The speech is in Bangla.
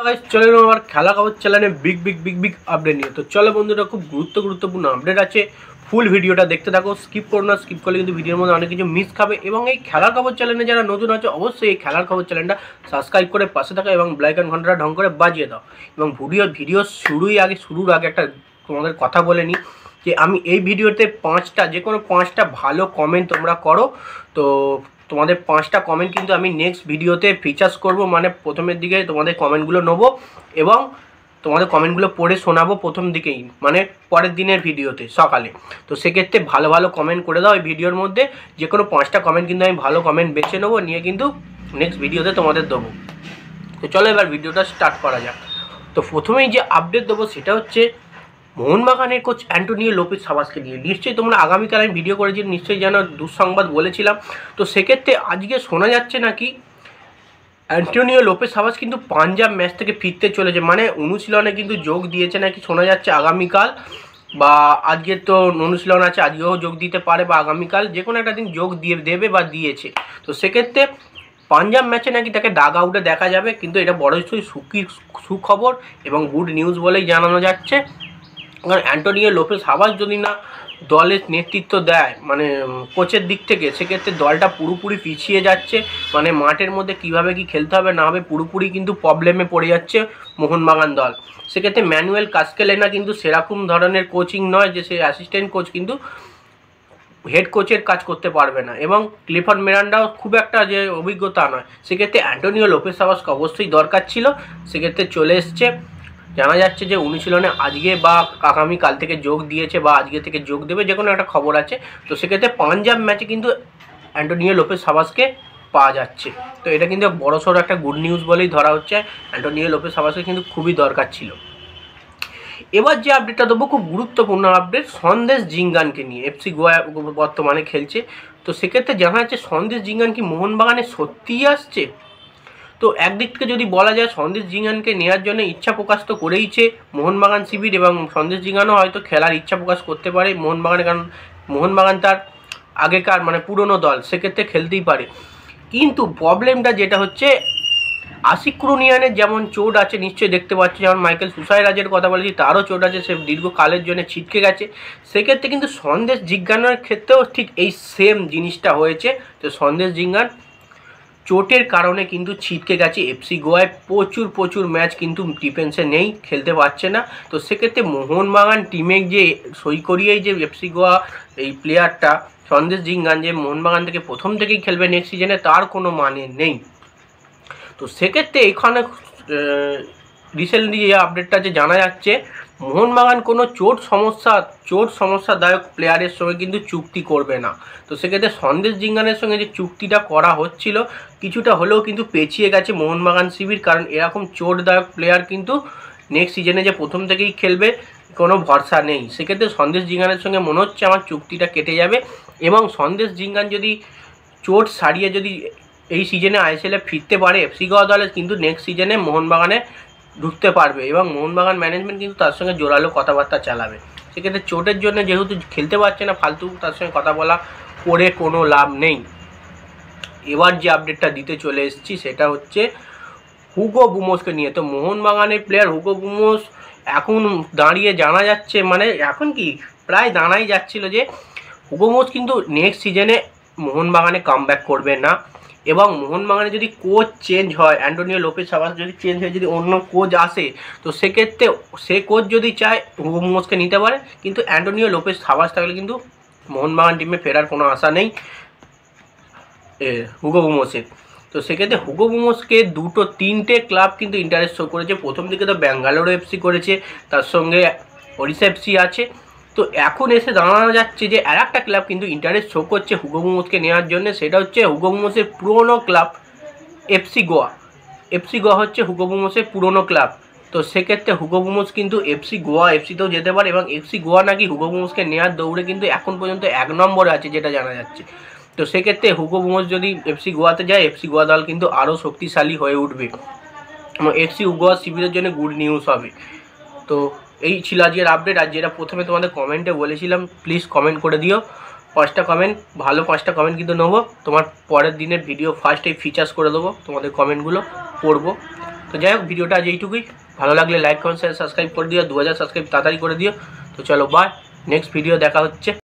চলে এলাম আমার খেলা খবর চ্যানেলে বিগ আপডেট নিয়ে। তো চলো বন্ধুরা, খুব গুরুত্বপূর্ণ আপডেট আছে। ফুল ভিডিওটা দেখতে থাকো, স্কিপ করো না। স্কিপ করলে কিন্তু ভিডিওর মধ্যে অনেক কিছু মিস খাবে। এবং এই খেলার খবর চ্যানেলে যারা নতুন আছে অবশ্যই এই খেলার খবর চ্যানেলটা সাবস্ক্রাইব করে পাশে থাকা এবং বেল আইকন ঘন্টাটা ঢং করে বাজিয়ে দাও। এবং ভিডিও শুরুর আগে একটা তোমাদের কথা বলে নিই যে আমি এই ভিডিওতে যে কোনো পাঁচটা ভালো কমেন্ট তোমরা করো। তো তোমাদের 5টা কমেন্ট কিন্তু আমি নেক্সট ভিডিওতে ফিচার্স করব, মানে প্রথমের দিকে তোমাদের কমেন্টগুলো নেবো এবং তোমাদের কমেন্টগুলো পড়ে শোনাবো প্রথম দিকেই, মানে পরের দিনের ভিডিওতে সকালে। তো সেক্ষেত্রে ভালো কমেন্ট করে দাও। এই ভিডিওর মধ্যে যে কোনো 5টা কমেন্ট কিন্তু আমি ভালো কমেন্ট বেছে নেবো, নিয়ে কিন্তু নেক্সট ভিডিওতে তোমাদের দেবো। তো চলো এবার ভিডিওটা স্টার্ট করা যাক। তো প্রথমেই যে আপডেট দেবো সেটা হচ্ছে মোহনবাগানের কোচ অ্যান্টোনিও লোপেজ সাবাসকে নিয়ে। নিশ্চয়ই তোমরা আগামীকাল আমি ভিডিও করেছি, নিশ্চয়ই যেন দুঃসংবাদ বলেছিলাম। তো সেক্ষেত্রে আজকে শোনা যাচ্ছে নাকি অ্যান্টোনিও লোপেজ সাবাস কিন্তু পাঞ্জাব ম্যাচ থেকে ফিরতে চলেছে, মানে অনুশীলনে কিন্তু যোগ দিয়েছে নাকি শোনা যাচ্ছে আগামীকাল বা আজকে। তো অনুশীলন আছে, আজকেও যোগ দিতে পারে বা আগামীকাল যে কোনো একটা দিন যোগ দেবে বা দিয়েছে। তো সেক্ষেত্রে পাঞ্জাব ম্যাচে নাকি তাকে ডাগ আউটে দেখা যাবে, কিন্তু এটা বড়ই সুখবর এবং গুড নিউজ বলেই জানানো যাচ্ছে। কারণ অ্যান্টোনিও লোপেজ সাবাস যদি না দলের নেতৃত্ব দেয়, মানে কোচের দিক থেকে, সেক্ষেত্রে দলটা পুরোপুরি পিছিয়ে যাচ্ছে। মানে মাঠের মধ্যে কিভাবে কি খেলতে হবে না হবে পুরোপুরি কিন্তু প্রবলেমে পড়ে যাচ্ছে মোহনবাগান দল। সেক্ষেত্রে ম্যানুয়েল কাস্কেলেনা কিন্তু সেরকম ধরনের কোচিং নয় যে সে অ্যাসিস্ট্যান্ট কোচ কিন্তু হেড কোচের কাজ করতে পারবে না, এবং ক্লিফার্ড মিরান্ডাও খুব একটা যে অভিজ্ঞতা নয়। সেক্ষেত্রে অ্যান্টোনিও লোপেজ সাবাসকে অবশ্যই দরকার ছিল, সেক্ষেত্রে চলে এসছে। জানা যাচ্ছে যে অনুশীলনে আজকে বা আগামীকাল থেকে যোগ দিয়েছে বা আজকে থেকে যোগ দেবে, যে কোনো একটা খবর আছে। তো সেক্ষেত্রে পাঞ্জাব ম্যাচে কিন্তু অ্যান্টোনিও লোপেজ সাবাসকে পাওয়া যাচ্ছে। তো এটা কিন্তু বড়সড় একটা গুড নিউজ বলেই ধরা হচ্ছে। অ্যান্টোনিও লোপেজ সাবাসকে কিন্তু খুবই দরকার ছিল। এবার যে আপডেটটা দেবো খুব গুরুত্বপূর্ণ আপডেট সন্দেশ জিঙ্গানকে নিয়ে। এফসি গোয়া বর্তমানে খেলছে। তো সেক্ষেত্রে জানা যাচ্ছে সন্দেশ জিঙ্গান কি মোহনবাগানে সত্যিই আসছে। তো একদিক থেকে যদি বলা যায় সন্দেশ জিঙ্গানকে নেওয়ার জন্য ইচ্ছা প্রকাশ তো করেইছে মোহনবাগান শিবির, এবং সন্দেশ জিঙ্গানও হয়তো খেলার ইচ্ছা প্রকাশ করতে পারে মোহনবাগানে, কারণ মোহনবাগান তার আগেকার মানে পুরনো দল, সেক্ষেত্রে খেলতেই পারে। কিন্তু প্রবলেমটা যেটা হচ্ছে আশিক ক্রুনিয়ানের যেমন চোট আছে নিশ্চয়ই দেখতে পাচ্ছি, যেমন মাইকেল সুসাইরাজের কথা বলেছি তারও চোট আছে, সে দীর্ঘকালের জন্য ছিটকে গেছে। সেক্ষেত্রে কিন্তু সন্দেশ জিঙ্গানের ক্ষেত্রেও ঠিক এই সেম জিনিসটা হয়েছে। তো সন্দেশ জিঙ্গান চোটের কারণে কিন্তু ছিটকে গেছে। এফসি গোয়ায় প্রচুর ম্যাচ কিন্তু ডিফেন্সে নেই, খেলতে পারছে না। তো সেক্ষেত্রে মোহনবাগান টিমে যে সই করিয়েই যে এফসি গোয়া এই প্লেয়ারটা সন্দেশ জিঙ্গান যে মোহনবাগান থেকে প্রথম থেকেই খেলবে নেক্সট সিজনে, তার কোনো মানে নেই। তো সেক্ষেত্রে এখানে রিসেন্টলি যে আপডেটটা যে জানা যাচ্ছে মোহনবাগান কোনো চোট সমস্যাদায়ক প্লেয়ারের সঙ্গে কিন্তু চুক্তি করবে না। তো সেক্ষেত্রে সন্দেশ জিঙ্গানের সঙ্গে যে চুক্তিটা করা হচ্ছিল কিছুটা হলেও কিন্তু পেছিয়ে গেছে মোহনবাগান শিবির, কারণ এরকম চোটদায়ক প্লেয়ার কিন্তু নেক্সট সিজনে যে প্রথম থেকেই খেলবে কোনো ভরসা নেই। সেক্ষেত্রে সন্দেশ জিঙ্গানের সঙ্গে মনে হচ্ছে আমার চুক্তিটা কেটে যাবে, এবং সন্দেশ জিঙ্গান যদি চোট সারিয়ে যদি এই সিজনে আইএসএলে ফিরতে পারে এফসি গোয়া দলে, কিন্তু নেক্সট সিজনে মোহনবাগানে ঢুকতে পারবে এবং মোহনবাগান ম্যানেজমেন্ট কিন্তু তার সঙ্গে জোরালো কথাবার্তা চালাবে। সেক্ষেত্রে চোটের জন্য যেহেতু খেলতে পারছে না, ফালতু তার সঙ্গে কথা বলা করে কোনো লাভ নেই। এবার যে আপডেটটা দিতে চলে এসেছি সেটা হচ্ছে হুগো বুমোসকে নিয়ে। তো মোহনবাগানের প্লেয়ার হুগো বুমোস এখন দাঁড়িয়ে জানা যাচ্ছে, মানে এখন কি প্রায় জানাই যাচ্ছিল যে হুগো বুমোস কিন্তু নেক্সট সিজনে মোহনবাগানে কামব্যাক করবে না, এবং মোহনবাগানে যদি কোচ চেঞ্জ হয়, অ্যান্টোনিও লোপেজ সাবাস যদি চেঞ্জ হয়ে যদি অন্য কোচ আসে, তো সেক্ষেত্রে সে কোচ যদি চায় হুগো বুমোসকে নিতে পারে, কিন্তু অ্যান্টোনিও লোপেজ সাবাস থাকলে কিন্তু মোহনবাগান টিমে ফেরার কোনো আশা নেই হুগো বুমোসের। তো সেক্ষেত্রে হুগো বুমোসকে 3টে ক্লাব কিন্তু ইন্টারেস্ট শো করেছে। প্রথম দিকে তো ব্যাঙ্গালোর এফসি করেছে, তার সঙ্গে ওড়িশা এফসি আছে। তো এখন এসে জানানো যাচ্ছে যে আর একটা ক্লাব কিন্তু ইন্টারেস্ট শো করছে হুগো বুমোসকে নেওয়ার জন্য, সেটা হচ্ছে হুগো বুমোসের পুরনো club FC Goa. FC Goa হচ্ছে হুগো বুমোসের পুরনো ক্লাব। তো সেক্ষেত্রে হুগো বুমোস কিন্তু এফসিতেও যেতে পারে, এবং এফসি গোয়া নাকি হুগো বুমোসকে নেওয়ার দৌড়ে কিন্তু এখন পর্যন্ত 1 নম্বরে আছে যেটা জানা যাচ্ছে। তো সেক্ষেত্রে হুগো বুমোস যদি এফসি গোয়াতে যায়, এফসি গোয়া দল কিন্তু আরও শক্তিশালী হয়ে উঠবে এবং এফসি গোয়া শিবিরের জন্য গুড নিউজ হবে। তো এই ছিল আজকের আপডেট। আর যেটা প্রথমে তোমাদের কমেন্টে বলেছিলাম, প্লিজ কমেন্ট করে দিও 5টা কমেন্ট, ভালো 5টা কমেন্ট কিন্তু নেবো। তোমার পরের দিনের ভিডিও ফার্স্টেই ফিচার্স করে দেবো, তোমাদের কমেন্টগুলো পড়বো। তো যাই হোক, ভিডিওটা আজ এইটুকুই। ভালো লাগলে লাইক কমেন্ট শেয়ার সাবস্ক্রাইব করে দিও, 2000 সাবস্ক্রাইব তাড়াতাড়ি করে দিও। তো চলো বাই, নেক্সট ভিডিও দেখা হচ্ছে।